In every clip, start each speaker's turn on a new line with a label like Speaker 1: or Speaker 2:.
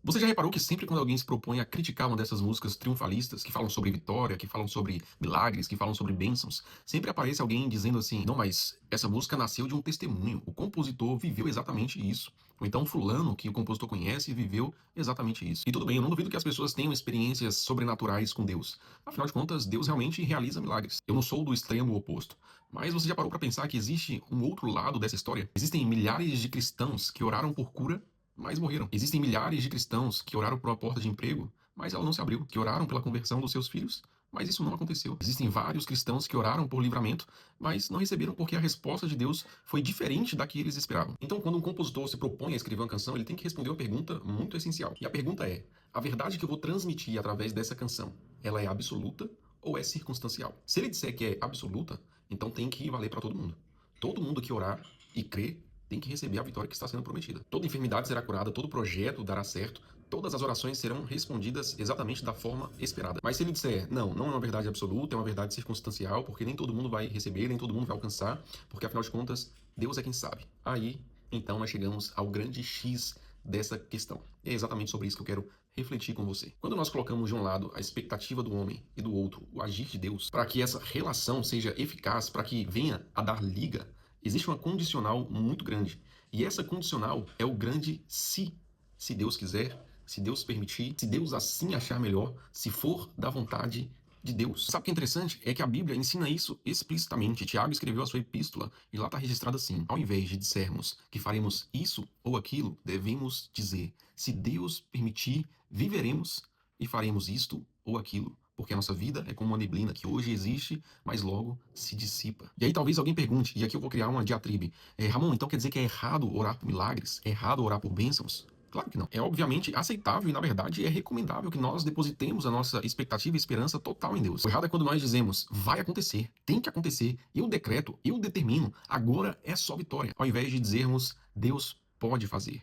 Speaker 1: Você já reparou que sempre quando alguém se propõe a criticar uma dessas músicas triunfalistas, que falam sobre vitória, que falam sobre milagres, que falam sobre bênçãos, sempre aparece alguém dizendo assim: não, mas essa música nasceu de um testemunho, o compositor viveu exatamente isso. Ou então fulano, que o compositor conhece, viveu exatamente isso. E tudo bem, eu não duvido que as pessoas tenham experiências sobrenaturais com Deus. Afinal de contas, Deus realmente realiza milagres. Eu não sou do extremo oposto. Mas você já parou para pensar que existe um outro lado dessa história? Existem milhares de cristãos que oraram por cura, mas morreram. Existem milhares de cristãos que oraram por uma porta de emprego, mas ela não se abriu, que oraram pela conversão dos seus filhos, mas isso não aconteceu. Existem vários cristãos que oraram por livramento, mas não receberam porque a resposta de Deus foi diferente da que eles esperavam. Então, quando um compositor se propõe a escrever uma canção, ele tem que responder uma pergunta muito essencial. E a pergunta é: a verdade que eu vou transmitir através dessa canção, ela é absoluta ou é circunstancial? Se ele disser que é absoluta, então tem que valer para todo mundo. Todo mundo que orar e crer tem que receber a vitória que está sendo prometida. Toda enfermidade será curada, todo projeto dará certo, todas as orações serão respondidas exatamente da forma esperada. Mas se ele disser, não, não é uma verdade absoluta, é uma verdade circunstancial, porque nem todo mundo vai receber, nem todo mundo vai alcançar, porque afinal de contas, Deus é quem sabe. Aí, então, nós chegamos ao grande X dessa questão. E é exatamente sobre isso que eu quero refletir com você. Quando nós colocamos de um lado a expectativa do homem e do outro o agir de Deus, para que essa relação seja eficaz, para que venha a dar liga, existe uma condicional muito grande. E essa condicional é o grande se. Se Deus quiser, se Deus permitir, se Deus assim achar melhor, se for da vontade de Deus. Sabe o que é interessante? É que a Bíblia ensina isso explicitamente. Tiago escreveu a sua epístola e lá está registrado assim: ao invés de dissermos que faremos isso ou aquilo, devemos dizer: se Deus permitir, viveremos e faremos isto ou aquilo. Porque a nossa vida é como uma neblina que hoje existe, mas logo se dissipa. E aí talvez alguém pergunte, e aqui eu vou criar uma diatribe: Ramon, então quer dizer que é errado orar por milagres? É errado orar por bênçãos? Claro que não. É obviamente aceitável e, na verdade, é recomendável que nós depositemos a nossa expectativa e esperança total em Deus. O errado é quando nós dizemos, vai acontecer, tem que acontecer, eu decreto, eu determino, agora é só vitória. Ao invés de dizermos, Deus pode fazer.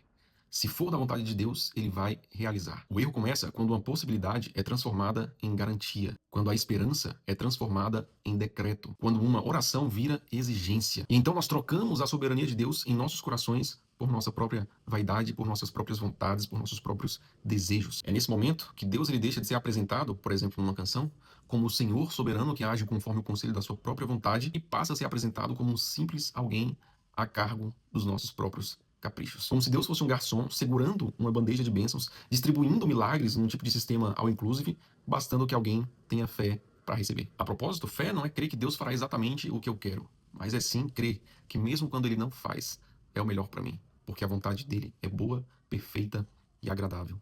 Speaker 1: Se for da vontade de Deus, ele vai realizar. O erro começa quando uma possibilidade é transformada em garantia, quando a esperança é transformada em decreto, quando uma oração vira exigência. E então nós trocamos a soberania de Deus em nossos corações por nossa própria vaidade, por nossas próprias vontades, por nossos próprios desejos. É nesse momento que Deus ele deixa de ser apresentado, por exemplo, numa canção, como o Senhor soberano que age conforme o conselho da sua própria vontade e passa a ser apresentado como um simples alguém a cargo dos nossos próprios caprichos. Como se Deus fosse um garçom segurando uma bandeja de bênçãos, distribuindo milagres num tipo de sistema all inclusive, bastando que alguém tenha fé para receber. A propósito, fé não é crer que Deus fará exatamente o que eu quero, mas é sim crer que mesmo quando ele não faz, é o melhor para mim, porque a vontade dele é boa, perfeita e agradável.